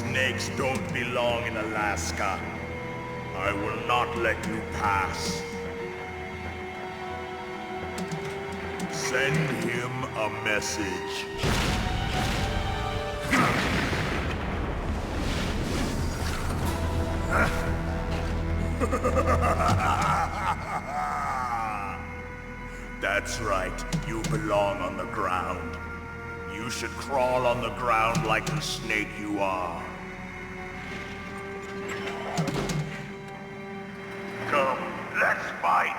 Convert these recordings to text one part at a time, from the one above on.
Snakes don't belong in Alaska. I will not let you pass. Send him a message. That's right, you belong on the ground. You should crawl on the ground like the snake you are. Come, let's fight!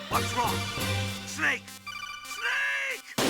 What's wrong? Snake! Snake!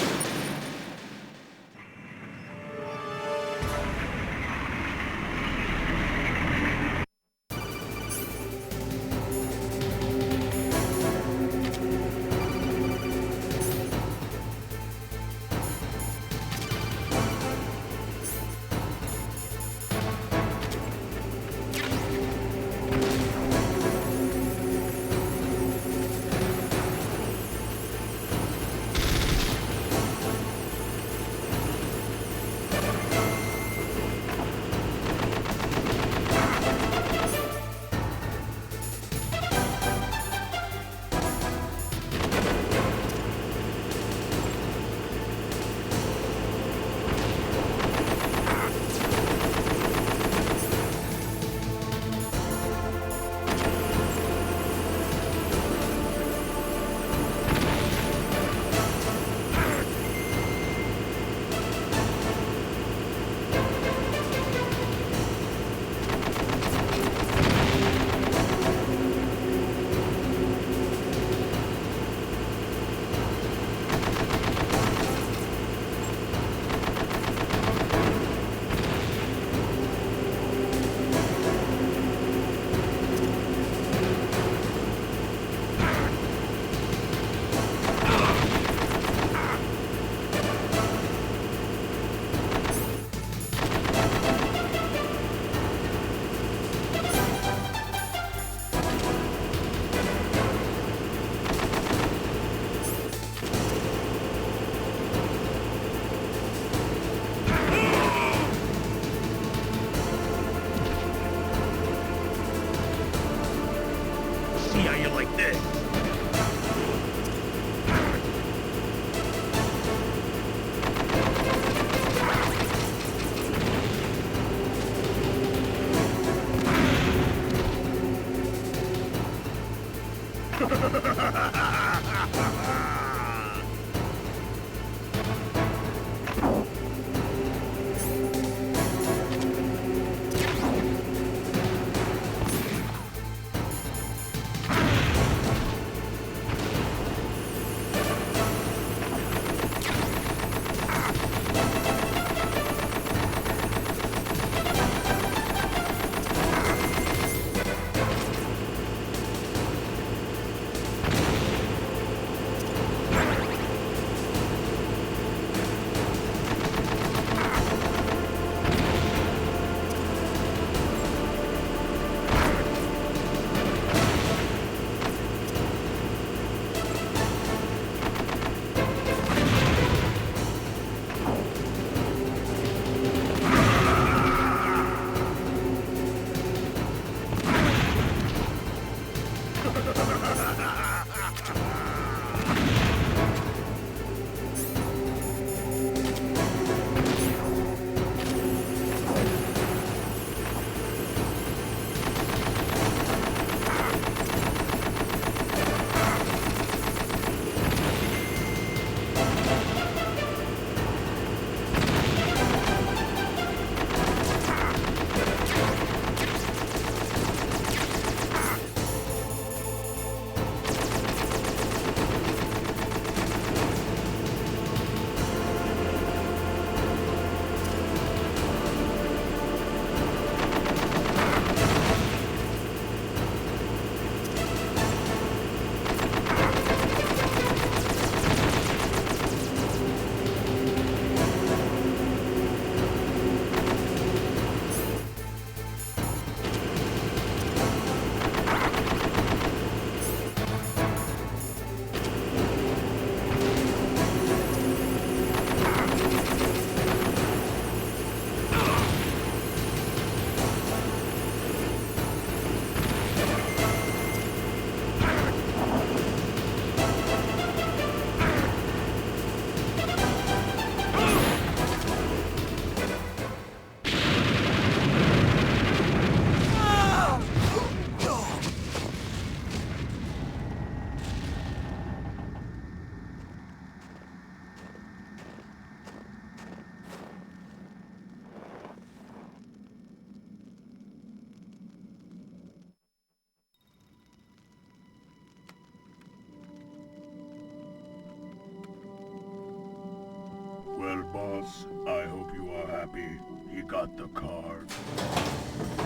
Boss, I hope you are happy. He got the card.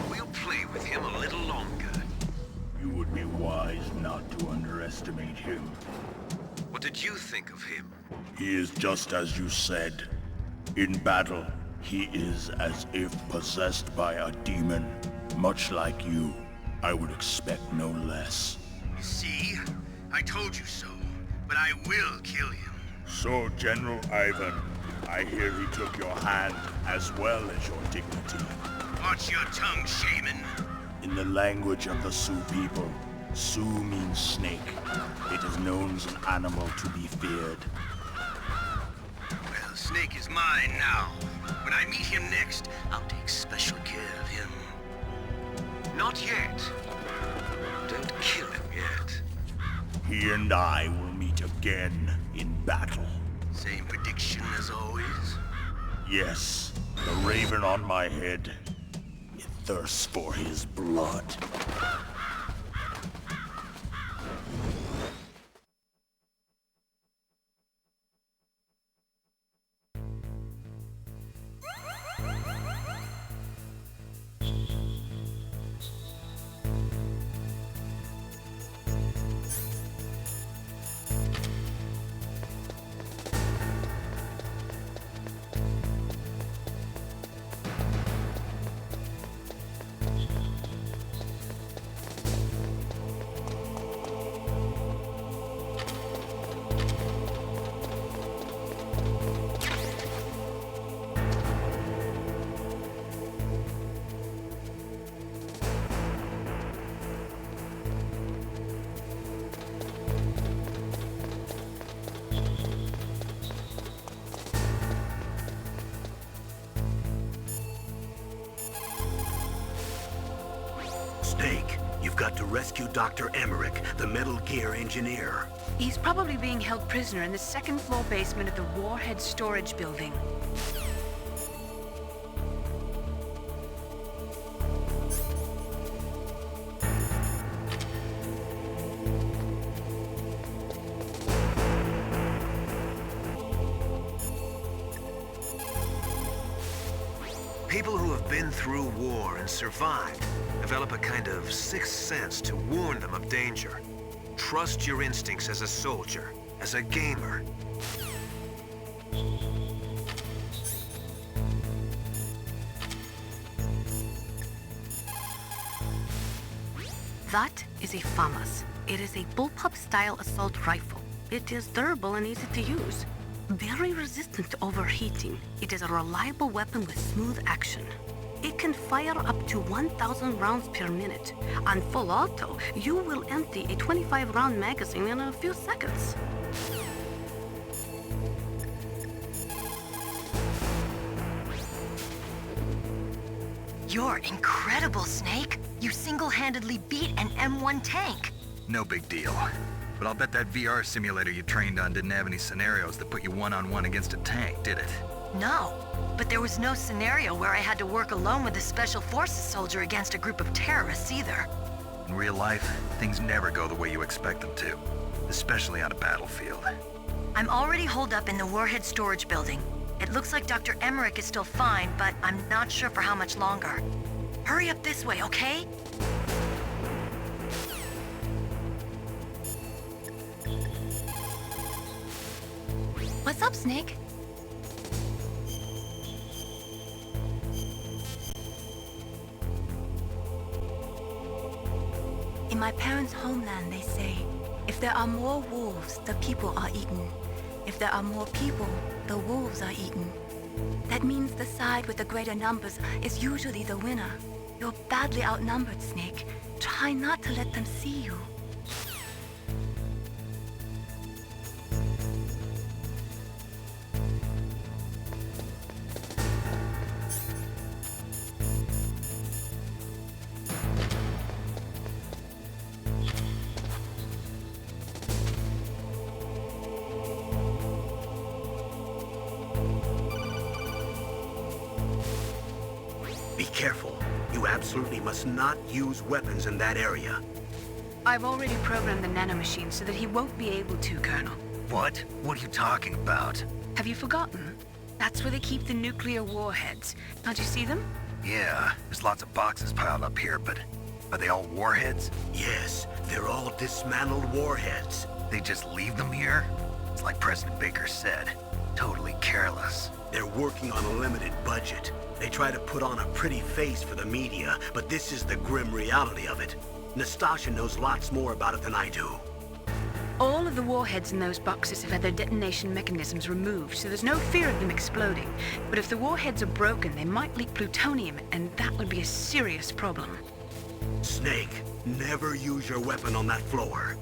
We'll play with him a little longer. You would be wise not to underestimate him. What did you think of him? He is just as you said. In battle, he is as if possessed by a demon. Much like you, I would expect no less. See? I told you so. But I will kill him. So, General Ivan, I hear he took your hand as well as your dignity. Watch your tongue, shaman. In the language of the Sioux people, Sioux means snake. It is known as an animal to be feared. Well, Snake is mine now. When I meet him next, I'll take special care of him. Not yet. Don't kill him yet. He and I will meet again in battle. Same prediction as always? Yes, the raven on my head. It thirsts for his blood. Snake, you've got to rescue Dr. Emmerich, the Metal Gear engineer. He's probably being held prisoner in the second-floor basement of the warhead storage building. People who have been through war and survived develop a kind of sixth sense to warn them of danger. Trust your instincts as a soldier, as a gamer. That is a FAMAS. It is a bullpup-style assault rifle. It is durable and easy to use. Very resistant to overheating. It is a reliable weapon with smooth action. It can fire up to 1,000 rounds per minute. On full auto, you will empty a 25-round magazine in a few seconds. You're incredible, Snake. You single-handedly beat an M1 tank. No big deal. But I'll bet that VR simulator you trained on didn't have any scenarios that put you one-on-one against a tank, did it? No, but there was no scenario where I had to work alone with a Special Forces soldier against a group of terrorists either. In real life, things never go the way you expect them to, especially on a battlefield. I'm already holed up in the warhead storage building. It looks like Dr. Emmerich is still fine, but I'm not sure for how much longer. Hurry up this way, okay? What's up, Snake? In my parents' homeland, they say, if there are more wolves, the people are eaten. If there are more people, the wolves are eaten. That means the side with the greater numbers is usually the winner. You're badly outnumbered, Snake. Try not to let them see you. Be careful. You absolutely must not use weapons in that area. I've already programmed the nanomachine so that he won't be able to, Colonel. What? What are you talking about? Have you forgotten? That's where they keep the nuclear warheads. Can't you see them? Yeah, there's lots of boxes piled up here, but are they all warheads? Yes, they're all dismantled warheads. They just leave them here? It's like President Baker said, totally careless. They're working on a limited budget. They try to put on a pretty face for the media, but this is the grim reality of it. Nastasha knows lots more about it than I do. All of the warheads in those boxes have had their detonation mechanisms removed, so there's no fear of them exploding. But if the warheads are broken, they might leak plutonium, and that would be a serious problem. Snake, never use your weapon on that floor.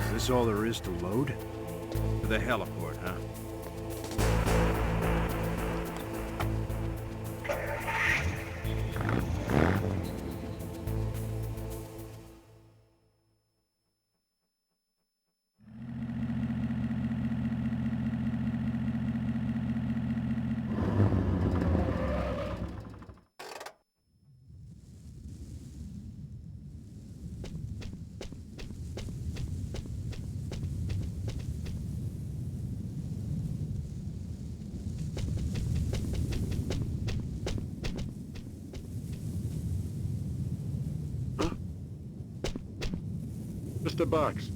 Is this all there is to load? To the heliport, huh? Just a box.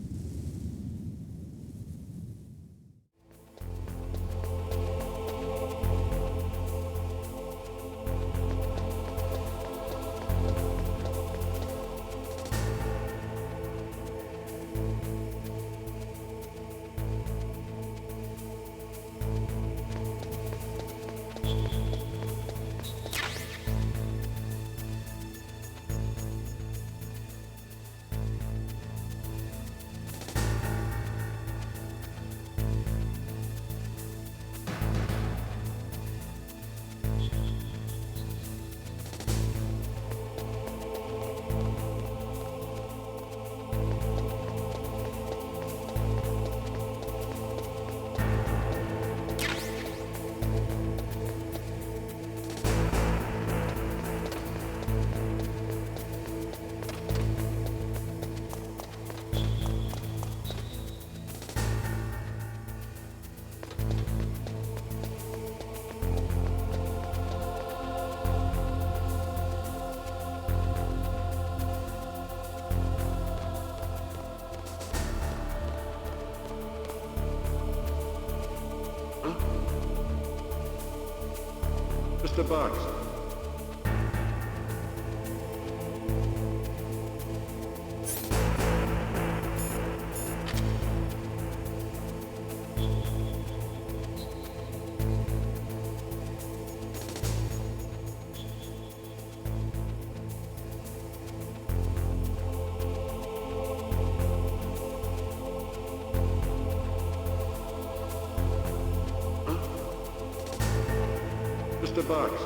Just a box. Just a box.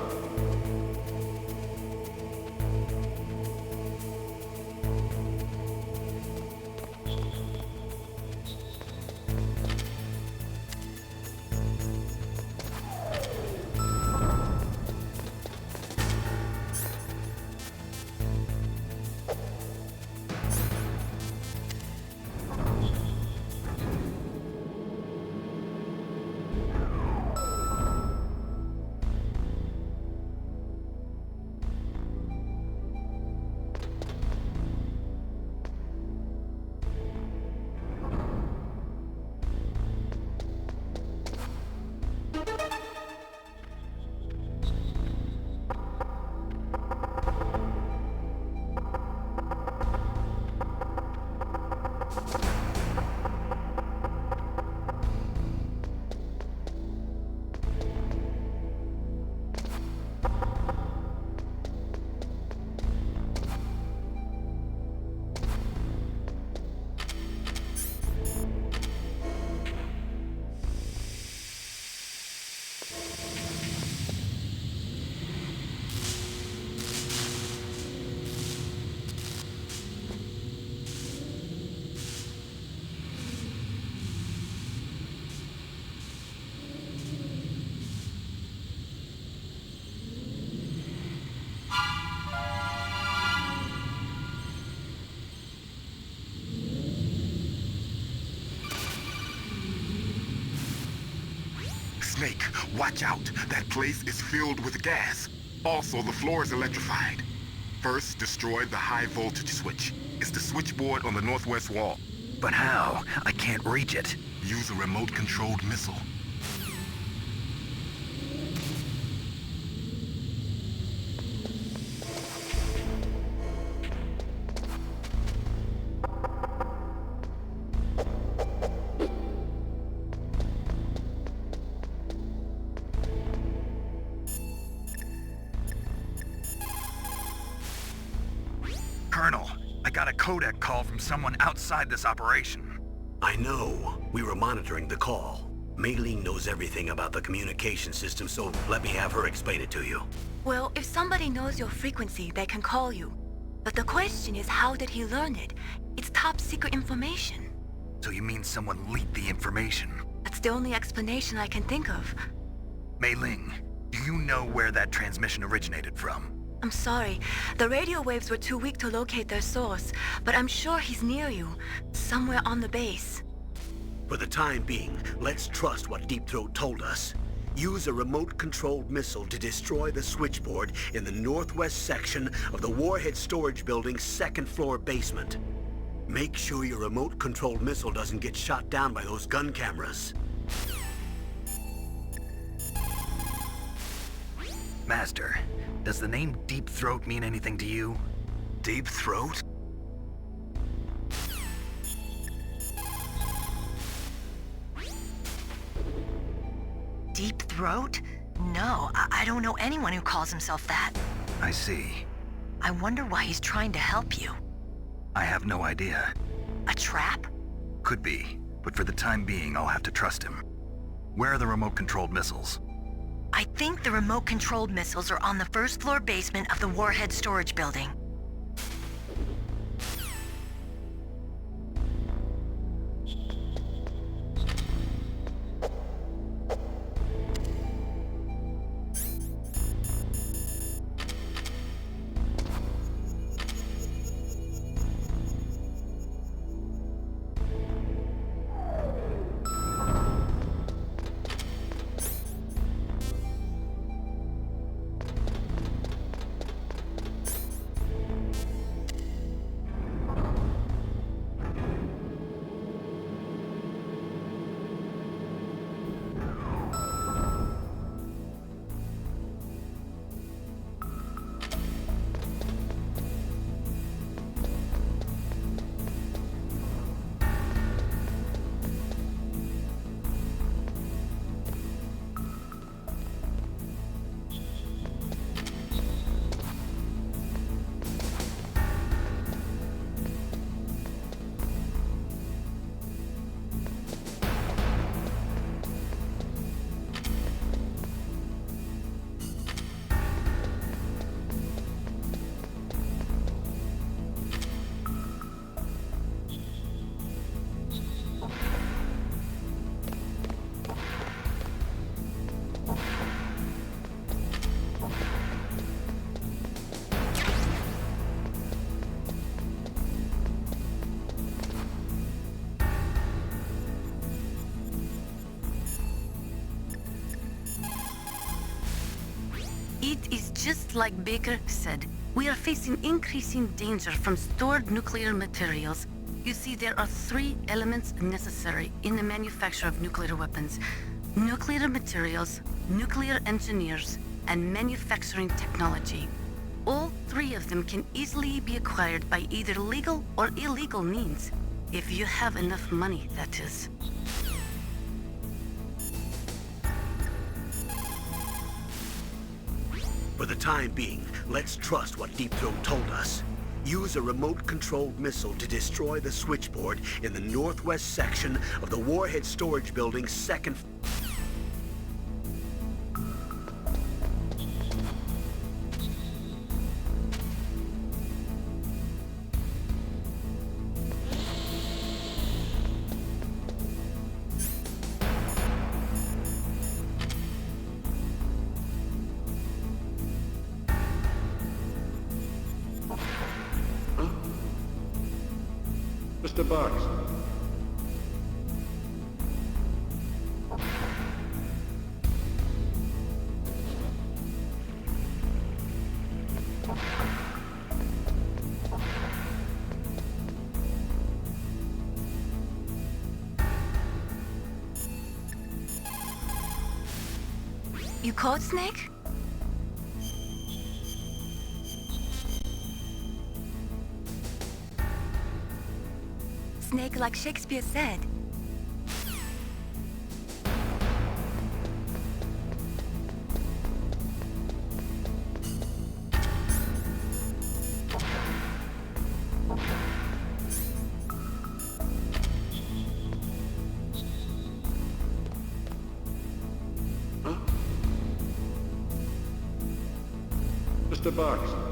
Snake, watch out. That place is filled with gas. Also, the floor is electrified. First, destroy the high voltage switch. It's the switchboard on the northwest wall. But how? I can't reach it. Use a remote-controlled missile. Colonel, I got a codec call from someone outside this operation. I know. We were monitoring the call. Mei Ling knows everything about the communication system, so let me have her explain it to you. Well, if somebody knows your frequency, they can call you. But the question is, how did he learn it? It's top secret information. So you mean someone leaked the information? That's the only explanation I can think of. Mei Ling, do you know where that transmission originated from? I'm sorry. The radio waves were too weak to locate their source, but I'm sure he's near you, somewhere on the base. For the time being, let's trust what Deep Throat told us. Use a remote-controlled missile to destroy the switchboard in the northwest section of the Warhead Storage Building's second-floor basement. Make sure your remote-controlled missile doesn't get shot down by those gun cameras. Master, does the name Deep Throat mean anything to you? Deep Throat? Deep Throat? No, I don't know anyone who calls himself that. I see. I wonder why he's trying to help you. I have no idea. A trap? Could be, but for the time being, I'll have to trust him. Where are the remote-controlled missiles? I think the remote-controlled missiles are on the first-floor basement of the Warhead Storage Building. It is just like Baker said. We are facing increasing danger from stored nuclear materials. You see, there are 3 elements necessary in the manufacture of nuclear weapons: nuclear materials, nuclear engineers, and manufacturing technology. All 3 of them can easily be acquired by either legal or illegal means. If you have enough money, that is. For the time being, let's trust what Deep Throat told us. Use a remote-controlled missile to destroy the switchboard in the northwest section of the Warhead Storage Building's second... Mr. Box. You caught Snake? Snake, like Shakespeare said. Mr. Box.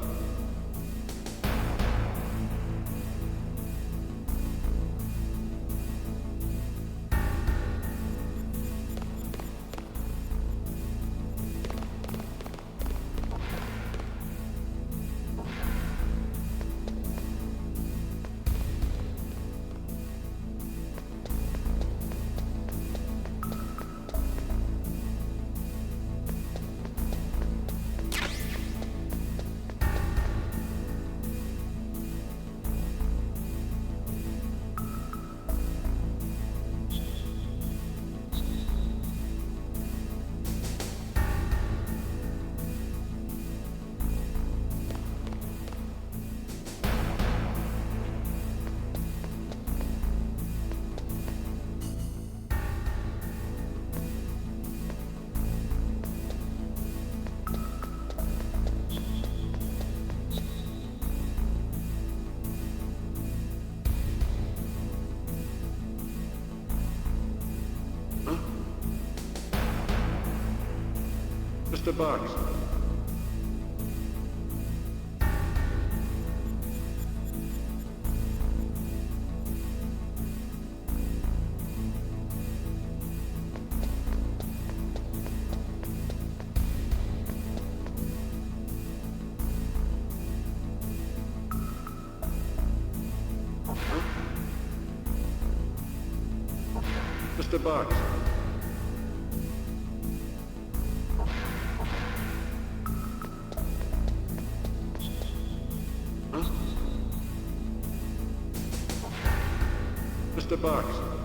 Mr. Box. Mr. Box. Mr. Box.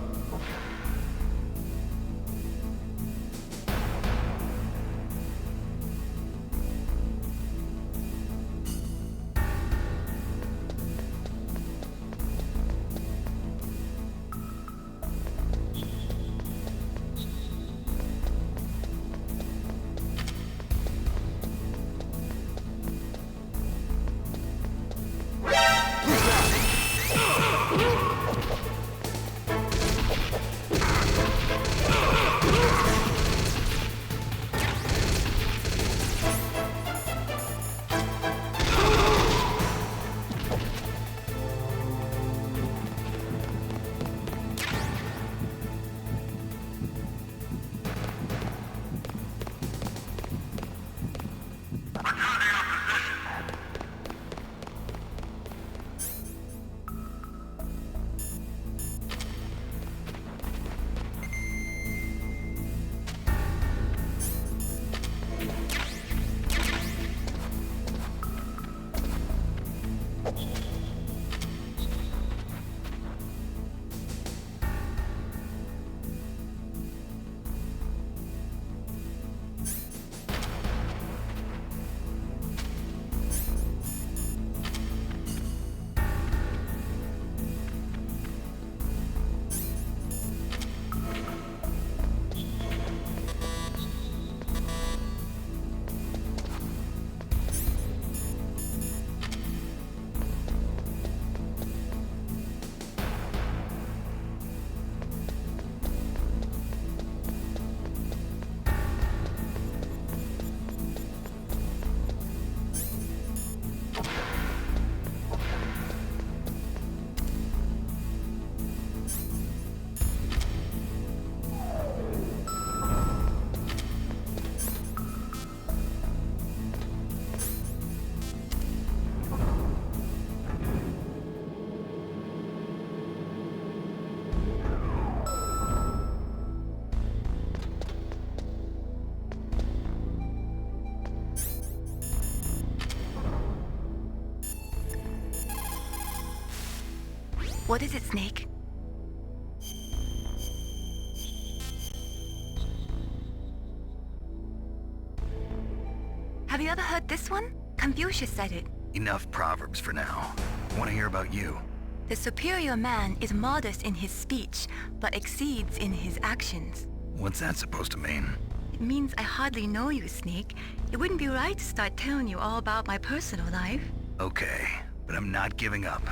What is it, Snake? this one? Confucius said it. Enough proverbs for now. I want to hear about you. The superior man is modest in his speech, but exceeds in his actions. What's that supposed to mean? It means I hardly know you, Snake. It wouldn't be right to start telling you all about my personal life. Okay, but I'm not giving up.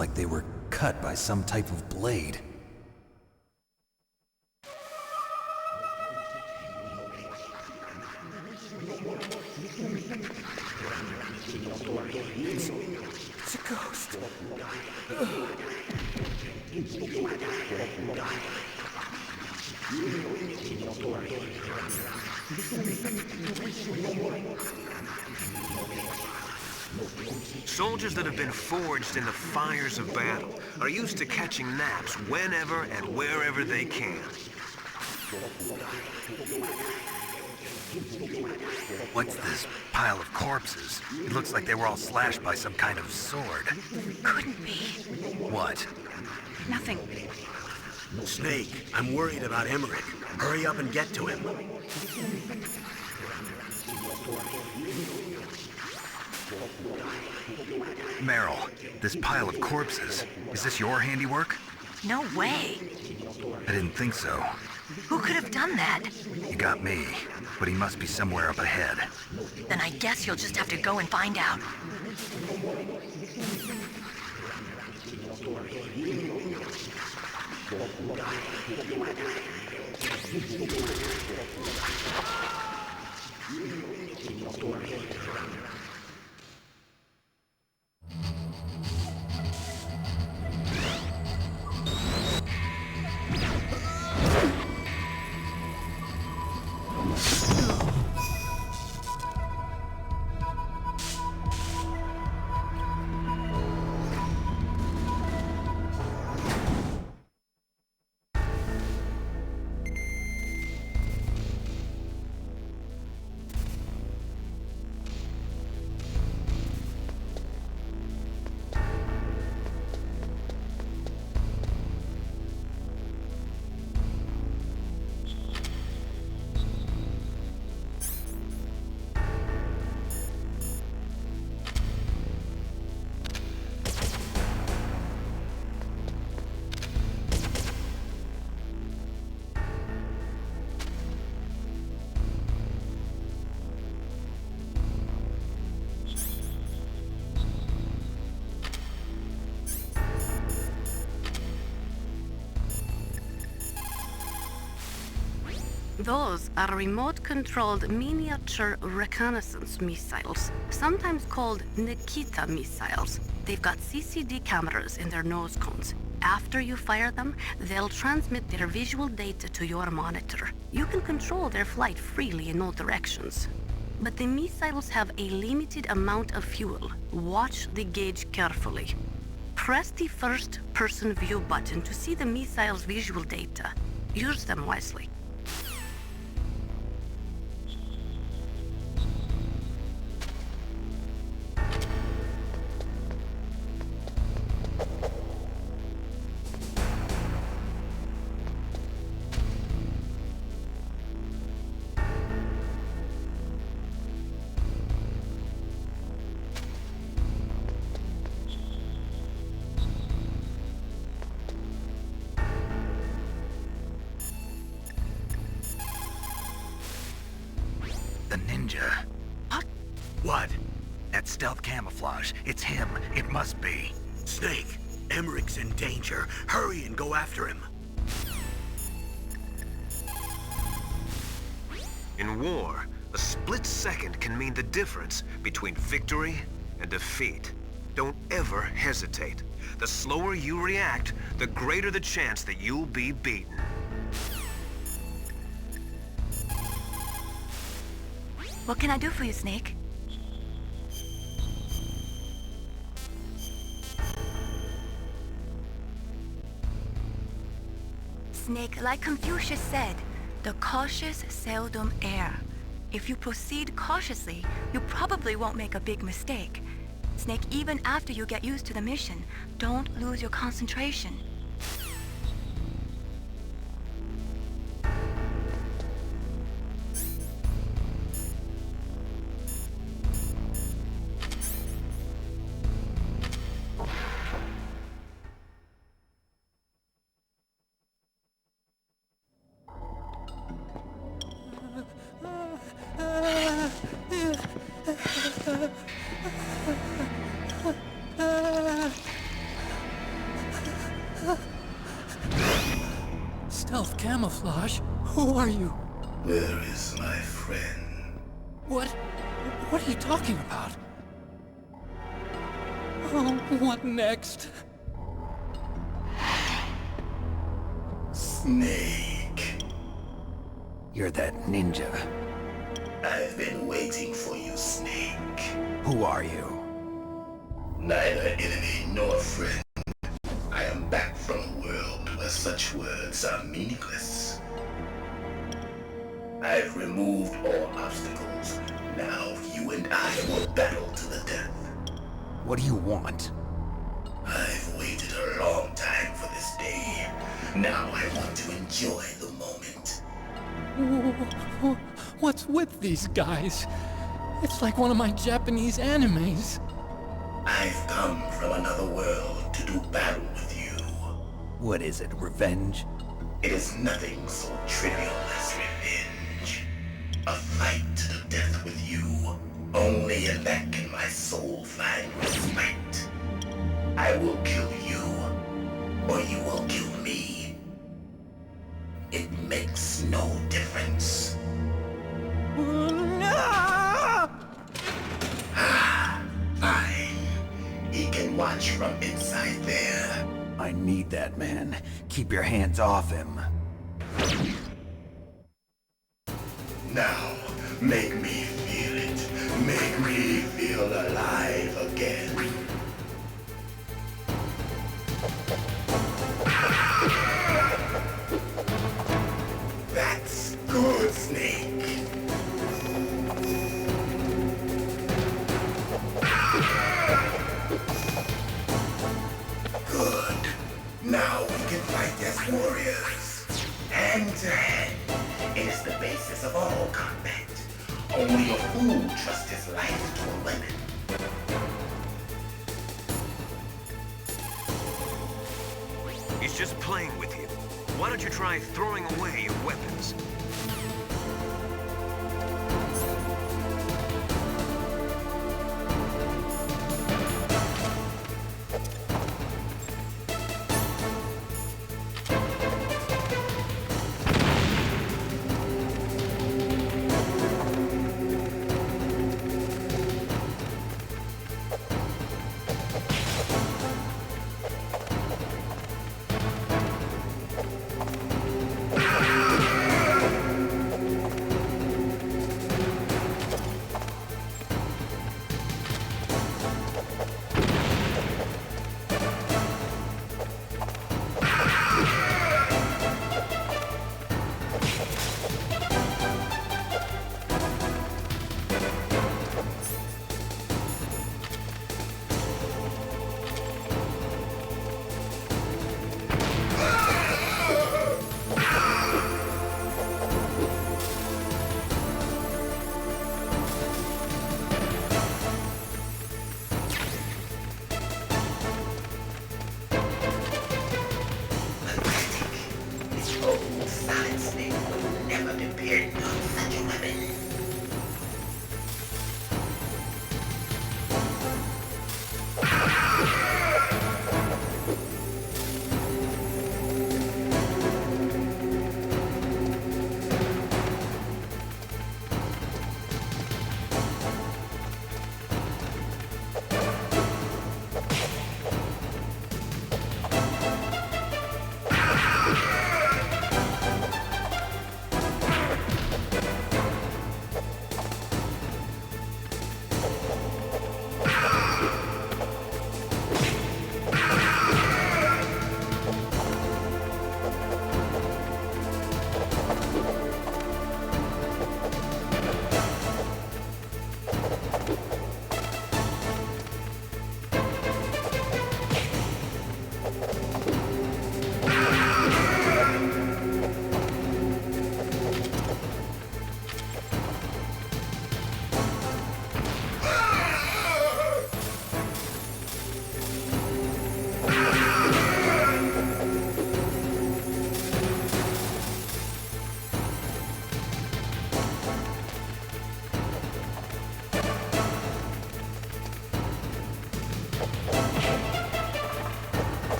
like they were cut by some type of blade. It's a ghost. Soldiers that have been forged in the fires of battle are used to catching naps whenever and wherever they can. What's this pile of corpses? It looks like they were all slashed by some kind of sword. Couldn't be. What? Nothing. Snake, I'm worried about Emmerich. Hurry up and get to him. Meryl, this pile of corpses, is this your handiwork? No way. I didn't think so. Who could have done that? You got me, but he must be somewhere up ahead. Then I guess you'll just have to go and find out. Those are remote-controlled miniature reconnaissance missiles, sometimes called Nikita missiles. They've got CCD cameras in their nose cones. After you fire them, they'll transmit their visual data to your monitor. You can control their flight freely in all directions. But the missiles have a limited amount of fuel. Watch the gauge carefully. Press the first-person view button to see the missile's visual data. Use them wisely. The ninja. What? That stealth camouflage. It's him. It must be. Snake, Emmerich's in danger. Hurry and go after him. In war, a split second can mean the difference between victory and defeat. Don't ever hesitate. The slower you react, the greater the chance that you'll be beaten. What can I do for you, Snake? Snake, like Confucius said, the cautious seldom err. If you proceed cautiously, you probably won't make a big mistake. Snake, even after you get used to the mission, don't lose your concentration. camouflage. Who are you? Where is my friend? What are you talking about? Oh, what next? Snake. You're that ninja. I've been waiting for you, Snake. Who are you? Neither enemy nor friend. I am back from a world where such words are meaningless. I've removed all obstacles. Now you and I will battle to the death. What do you want? I've waited a long time for this day. Now I want to enjoy the moment. What's with these guys? It's like one of my Japanese animes. I've come from another world to do battle with you. What is it, revenge? It is nothing so trivial as revenge. A fight to the death with you. Only in that can my soul find respite. I will kill you, or you will kill me. It makes no difference. Fine. He can watch from inside there. I need that man. Keep your hands off him. Now, make me feel it. Make me feel alive again. That's good, Snake. Good. Now we can fight as warriors. Hand to hand. It is the basis of all combat. Only a fool trusts his life to a weapon. He's just playing with you. Why don't you try throwing away your weapons?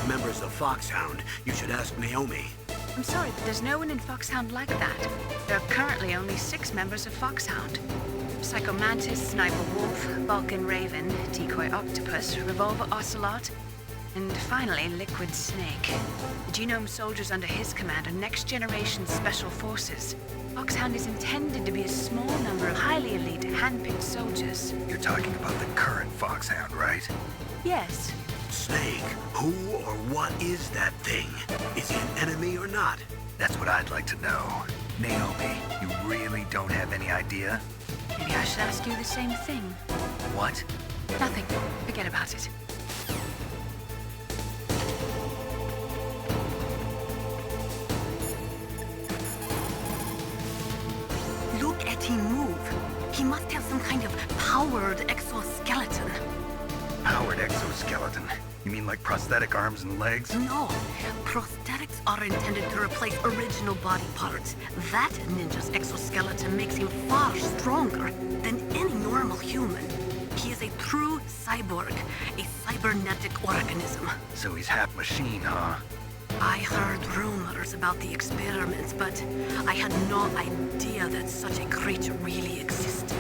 members of Foxhound, you should ask Naomi. I'm sorry, but there's no one in Foxhound like that. There are currently only 6 members of Foxhound. Psycho Mantis, Sniper Wolf, Vulcan Raven, Decoy Octopus, Revolver Ocelot, and finally Liquid Snake. The genome soldiers under his command are next-generation special forces. Foxhound is intended to be a small number of highly elite, hand-picked soldiers. You're talking about the current Foxhound, right? Yes. Snake, who or what is that thing? Is he an enemy or not? That's what I'd like to know. Naomi, you really don't have any idea? Maybe I should ask you the same thing. What? Nothing. Forget about it. Look at him move. He must have some kind of powered exoskeleton. Powered exoskeleton? You mean like prosthetic arms and legs? No. Prosthetics are intended to replace original body parts. That ninja's exoskeleton makes him far stronger than any normal human. He is a true cyborg, a cybernetic organism. So he's half machine, huh? I heard rumors about the experiments, but I had no idea that such a creature really existed.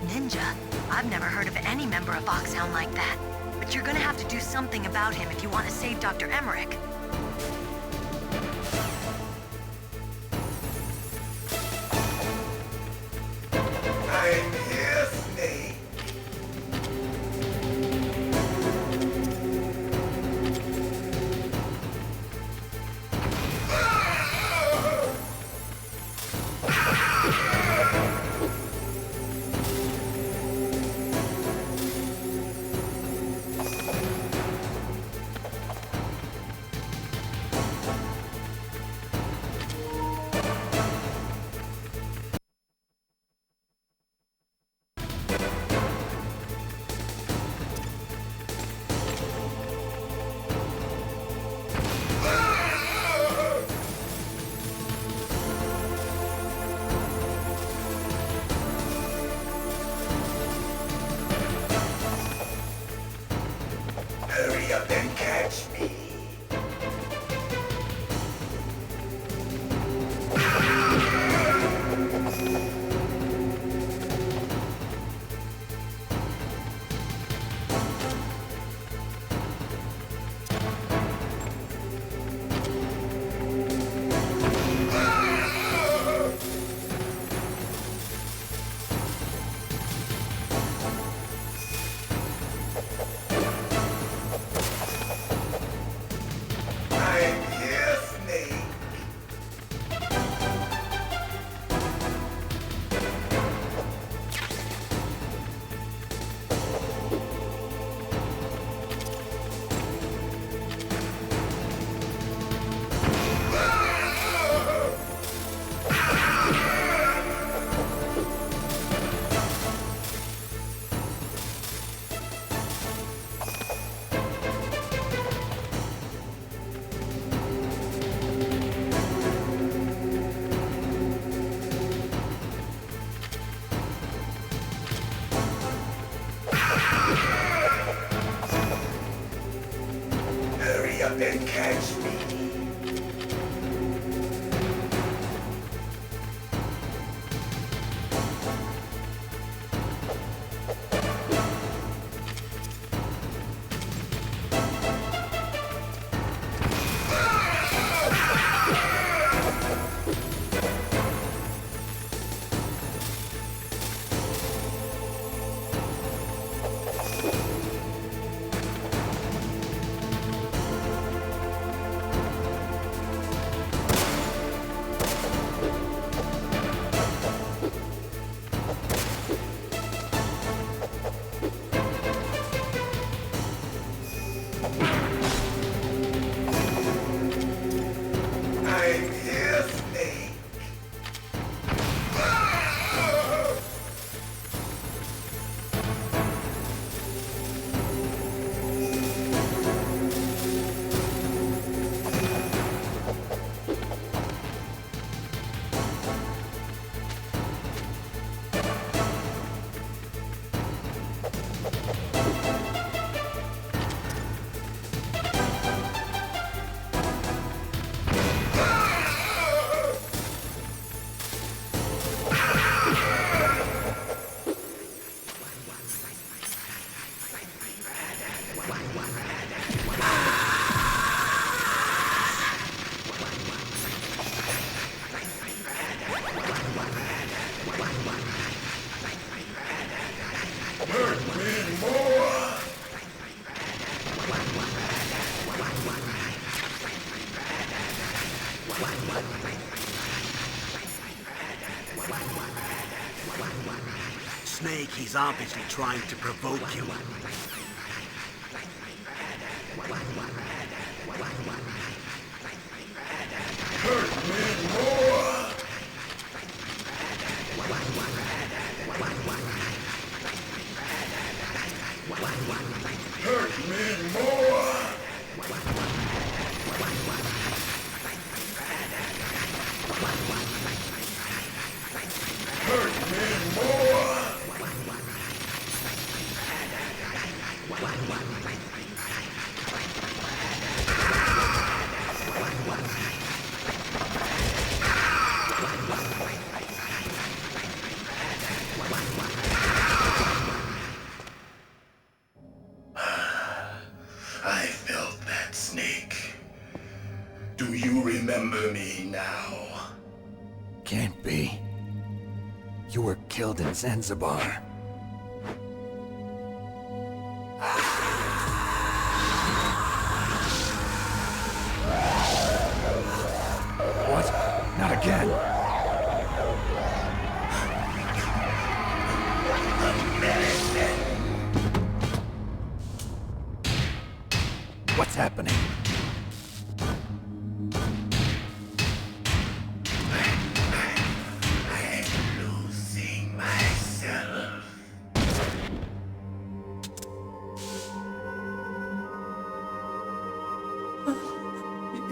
Ninja? I've never heard of any member of Foxhound like that. But you're gonna have to do something about him if you want to save Dr. Emmerich. I'm here, Snake. Hurry up and catch me. Hurry up and catch me. is obviously trying to provoke you. Hurt me more! Hurt me more! Hurt me more! I felt that snake. Do you remember me now? Can't be. You were killed in Zanzibar. What? Not again. What's happening? I'm losing myself.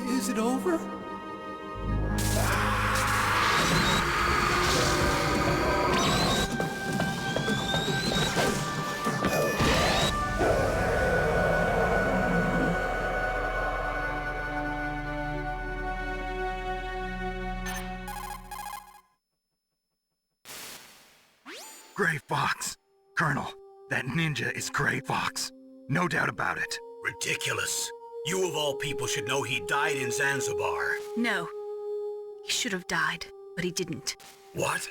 Is it over? Gray Fox. Colonel, that ninja is Gray Fox. No doubt about it. Ridiculous. You of all people should know he died in Zanzibar. No. He should have died, but he didn't. What?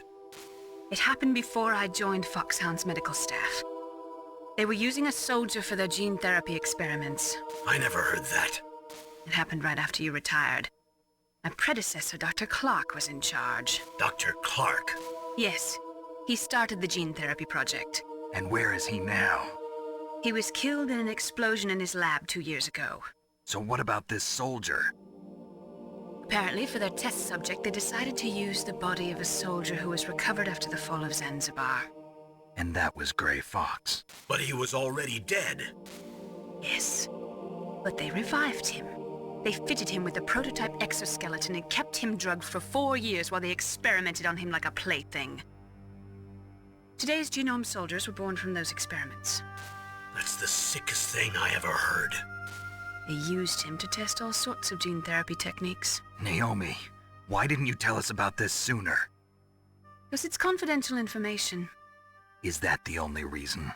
It happened before I joined Foxhound's medical staff. They were using a soldier for their gene therapy experiments. I never heard that. It happened right after you retired. My predecessor, Dr. Clark, was in charge. Dr. Clark? Yes. He started the gene therapy project. And where is he now? He was killed in an explosion in his lab 2 years ago. So what about this soldier? Apparently, for their test subject, they decided to use the body of a soldier who was recovered after the fall of Zanzibar. And that was Gray Fox. But he was already dead. Yes. But they revived him. They fitted him with a prototype exoskeleton and kept him drugged for 4 years while they experimented on him like a plaything. Today's genome soldiers were born from those experiments. That's the sickest thing I ever heard. They used him to test all sorts of gene therapy techniques. Naomi, why didn't you tell us about this sooner? Because it's confidential information. Is that the only reason?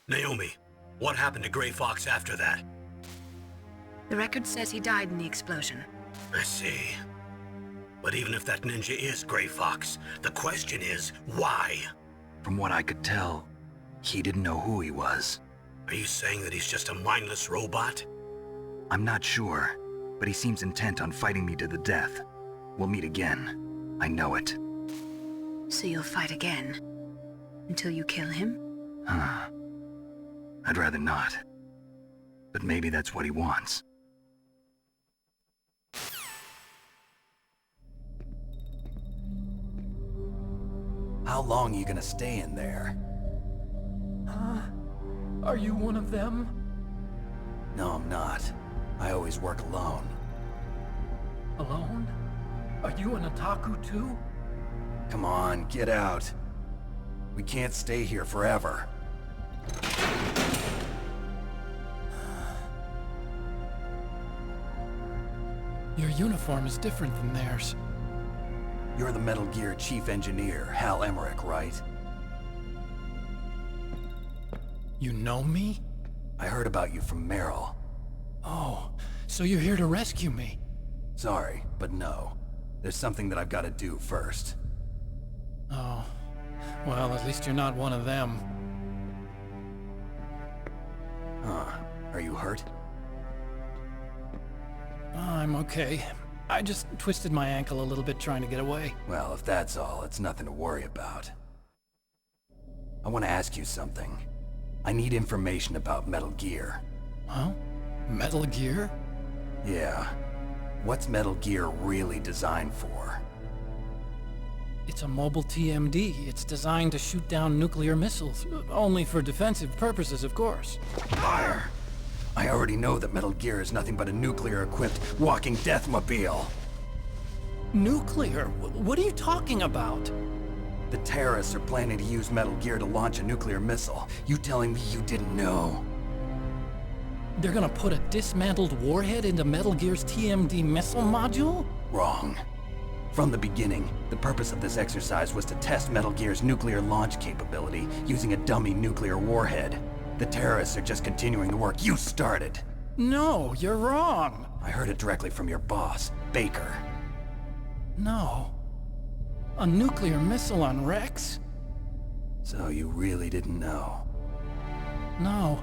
Naomi, what happened to Gray Fox after that? The record says he died in the explosion. I see. But even if that ninja is Gray Fox, the question is, why? From what I could tell, he didn't know who he was. Are you saying that he's just a mindless robot? I'm not sure, but he seems intent on fighting me to the death. We'll meet again. I know it. So you'll fight again? Until you kill him? I'd rather not. But maybe that's what he wants. How long are you gonna stay in there? Are you one of them? No, I'm not. I always work alone. Alone? Are you an otaku too? Come on, get out. We can't stay here forever. Your uniform is different than theirs. You're the Metal Gear Chief Engineer, Hal Emmerich, right? You know me? I heard about you from Meryl. Oh, so you're here to rescue me? Sorry, but no. There's something that I've got to do first. Oh, well, at least you're not one of them. Huh. Are you hurt? I'm okay. I just twisted my ankle a little bit trying to get away. Well, if that's all, it's nothing to worry about. I want to ask you something. I need information about Metal Gear. Huh? Metal Gear? Yeah. What's Metal Gear really designed for? It's a mobile TMD. It's designed to shoot down nuclear missiles. Only for defensive purposes, of course. Liar! I already know that Metal Gear is nothing but a nuclear-equipped walking deathmobile. Nuclear? What are you talking about? The terrorists are planning to use Metal Gear to launch a nuclear missile. You telling me you didn't know? They're gonna put a dismantled warhead into Metal Gear's TMD missile module? Wrong. From the beginning, the purpose of this exercise was to test Metal Gear's nuclear launch capability using a dummy nuclear warhead. The terrorists are just continuing the work you started. No, you're wrong. I heard it directly from your boss, Baker. No. A nuclear missile on Rex? So you really didn't know? No.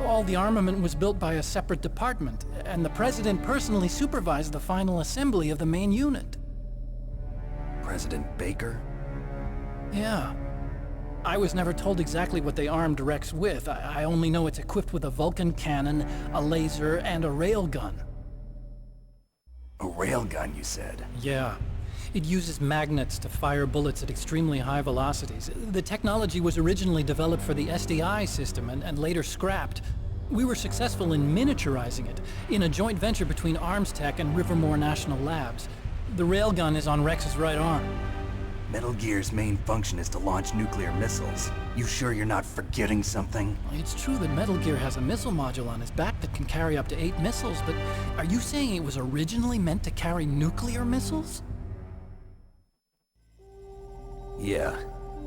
All the armament was built by a separate department, and the President personally supervised the final assembly of the main unit. President Baker? Yeah. I was never told exactly what they armed Rex with. I only know it's equipped with a Vulcan cannon, a laser, and a railgun. A railgun, you said? Yeah. It uses magnets to fire bullets at extremely high velocities. The technology was originally developed for the SDI system and later scrapped. We were successful in miniaturizing it, in a joint venture between Arms Tech and Rivermore National Labs. The railgun is on Rex's right arm. Metal Gear's main function is to launch nuclear missiles. You sure you're not forgetting something? It's true that Metal Gear has a missile module on his back that can carry up to 8 missiles, but are you saying it was originally meant to carry nuclear missiles? Yeah,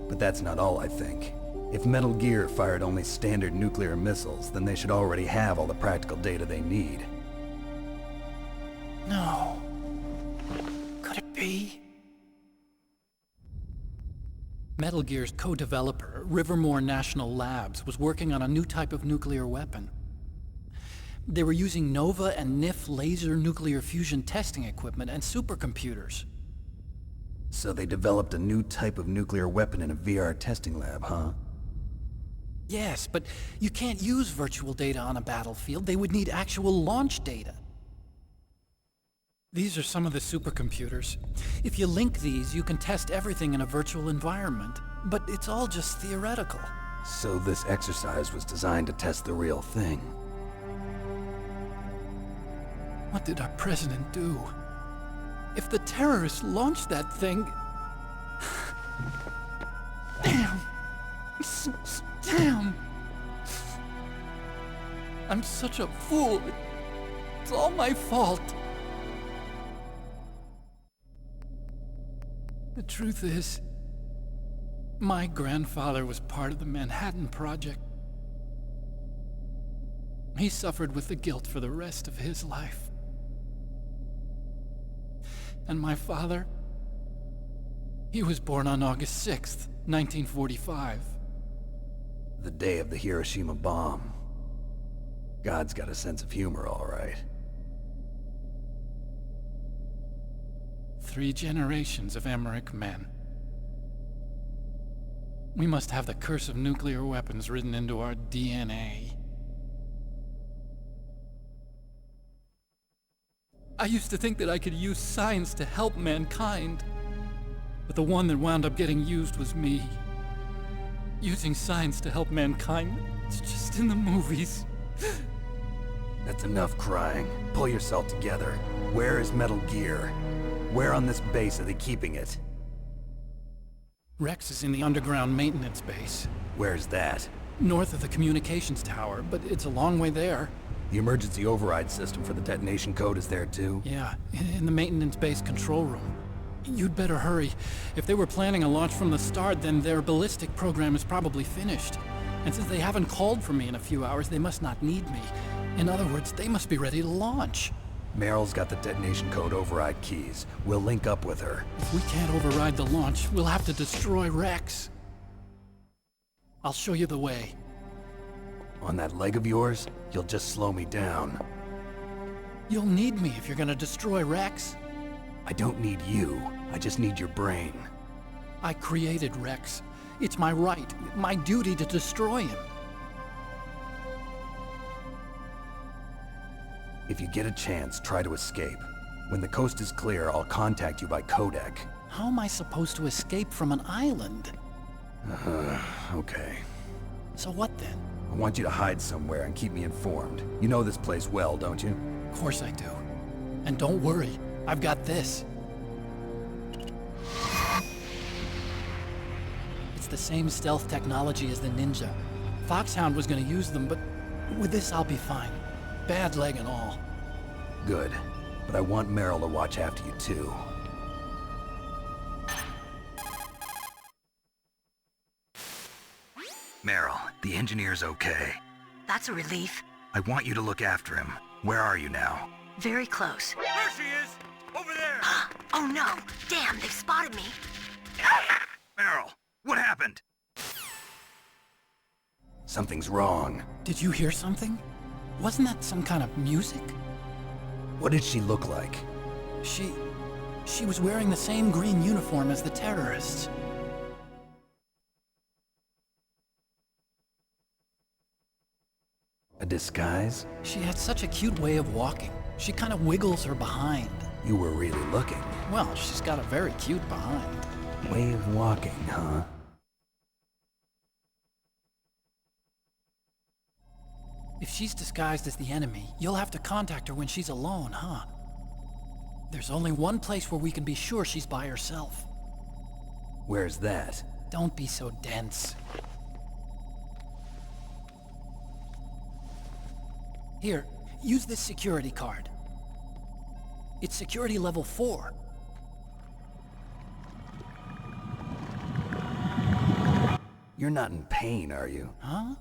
but that's not all I think. If Metal Gear fired only standard nuclear missiles, then they should already have all the practical data they need. No. Could it be? Metal Gear's co-developer, Rivermore National Labs, was working on a new type of nuclear weapon. They were using NOVA and NIF laser nuclear fusion testing equipment and supercomputers. So they developed a new type of nuclear weapon in a VR testing lab, huh? Yes, but you can't use virtual data on a battlefield. They would need actual launch data. These are some of the supercomputers. If you link these, you can test everything in a virtual environment. But it's all just theoretical. So this exercise was designed to test the real thing. What did our president do? If the terrorists launched that thing... Damn! Damn! I'm such a fool. It's all my fault. The truth is, my grandfather was part of the Manhattan Project. He suffered with the guilt for the rest of his life. And my father, he was born on August 6th, 1945. The day of the Hiroshima bomb. God's got a sense of humor, all right. 3 generations of Emmerich men. We must have the curse of nuclear weapons written into our DNA. I used to think that I could use science to help mankind, but the one that wound up getting used was me. Using science to help mankind, it's just in the movies. That's enough crying. Pull yourself together. Where is Metal Gear? Where on this base are they keeping it? Rex is in the underground maintenance base. Where's that? North of the communications tower, but it's a long way there. The emergency override system for the detonation code is there too? Yeah, in the maintenance base control room. You'd better hurry. If they were planning a launch from the start, then their ballistic program is probably finished. And since they haven't called for me in a few hours, they must not need me. In other words, they must be ready to launch. Meryl's got the detonation code override keys. We'll link up with her. If we can't override the launch, we'll have to destroy Rex. I'll show you the way. On that leg of yours, you'll just slow me down. You'll need me if you're gonna destroy Rex. I don't need you. I just need your brain. I created Rex. It's my right, my duty to destroy him. If you get a chance, try to escape. When the coast is clear, I'll contact you by codec. How am I supposed to escape from an island? Okay. So what then? I want you to hide somewhere and keep me informed. You know this place well, don't you? Of course I do. And don't worry, I've got this. It's the same stealth technology as the Ninja. Foxhound was gonna use them, but with this I'll be fine. Bad leg and all. Good. But I want Meryl to watch after you too. Meryl, the engineer's okay. That's a relief. I want you to look after him. Where are you now? Very close. There she is! Over there! Oh no! Damn, they've spotted me! Meryl, what happened? Something's wrong. Did you hear something? Wasn't that some kind of music? What did she look like? She was wearing the same green uniform as the terrorists. A disguise? She had such a cute way of walking. She kind of wiggles her behind. You were really looking. Well, she's got a very cute behind. Way of walking, huh? If she's disguised as the enemy, you'll have to contact her when she's alone, huh? There's only one place where we can be sure she's by herself. Where's that? Don't be so dense. Here, use this security card. It's security level 4. You're not in pain, are you? Huh?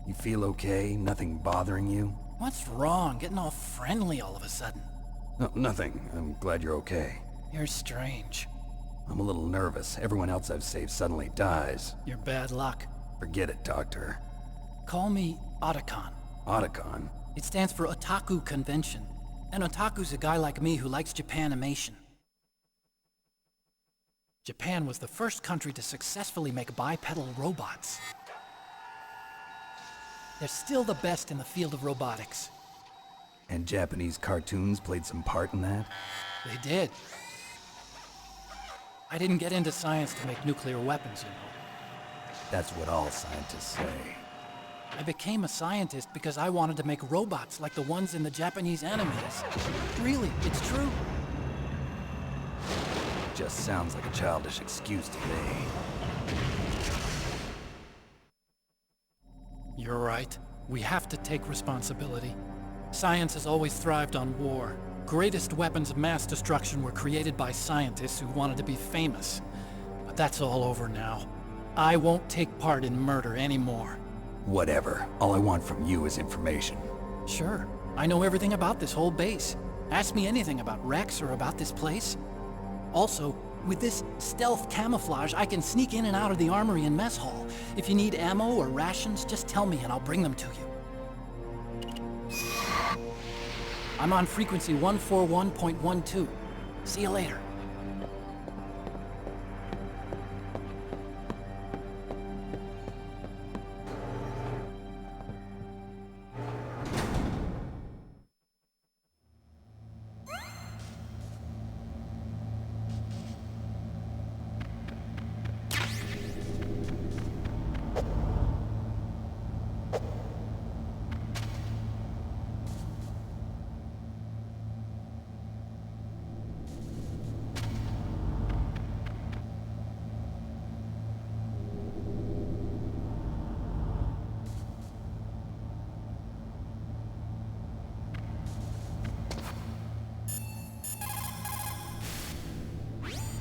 You feel okay? Nothing bothering you? What's wrong? Getting all friendly all of a sudden. No, nothing. I'm glad you're okay. You're strange. I'm a little nervous. Everyone else I've saved suddenly dies. You're bad luck. Forget it, Doctor. Call me Otacon. Otacon? It stands for Otaku Convention. An otaku's a guy like me who likes Japanimation. Japan was the first country to successfully make bipedal robots. They're still the best in the field of robotics. And Japanese cartoons played some part in that? They did. I didn't get into science to make nuclear weapons, you know. That's what all scientists say. I became a scientist because I wanted to make robots like the ones in the Japanese animes. Really, it's true. Just sounds like a childish excuse to me. You're right. We have to take responsibility. Science has always thrived on war. Greatest weapons of mass destruction were created by scientists who wanted to be famous. But that's all over now. I won't take part in murder anymore. Whatever. All I want from you is information. Sure. I know everything about this whole base. Ask me anything about Rex or about this place. Also, with this stealth camouflage, I can sneak in and out of the armory and mess hall. If you need ammo or rations, just tell me and I'll bring them to you. I'm on frequency 141.12. See you later.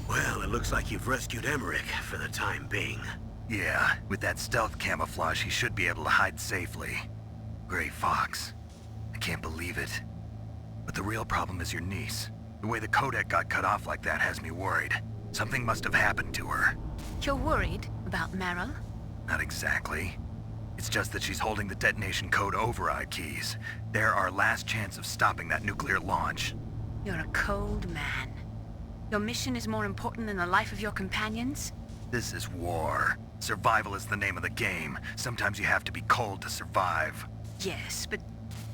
Well, it looks like you've rescued Emmerich for the time being. Yeah, with that stealth camouflage, he should be able to hide safely. Gray Fox. I can't believe it. But the real problem is your niece. The way the codec got cut off like that has me worried. Something must have happened to her. You're worried about Meryl? Not exactly. It's just that she's holding the detonation code override keys. They're our last chance of stopping that nuclear launch. You're a cold man. Your mission is more important than the life of your companions? This is war. Survival is the name of the game. Sometimes you have to be cold to survive. Yes, but...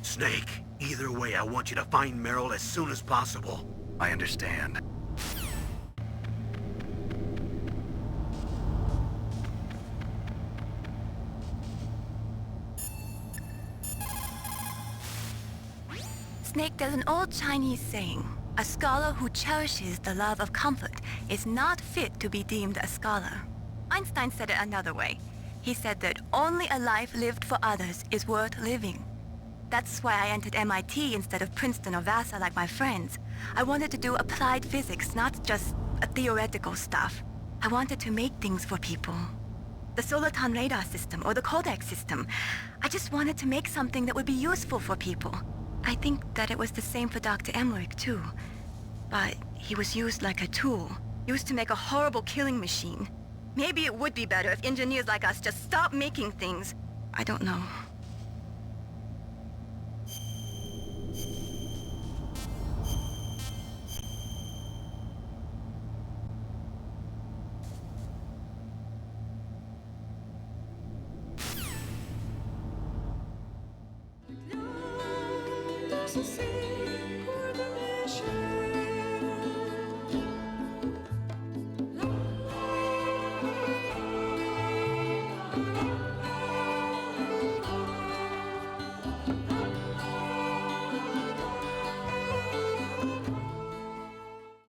Snake, either way, I want you to find Meryl as soon as possible. I understand. Snake, there's an old Chinese saying, a scholar who cherishes the love of comfort is not fit to be deemed a scholar. Einstein said it another way. He said that only a life lived for others is worth living. That's why I entered MIT instead of Princeton or Vassar like my friends. I wanted to do applied physics, not just theoretical stuff. I wanted to make things for people. The Soliton radar system or the Kodak system. I just wanted to make something that would be useful for people. I think that it was the same for Dr. Emmerich, too. But he was used like a tool, used to make a horrible killing machine. Maybe it would be better if engineers like us just stopped making things. I don't know. So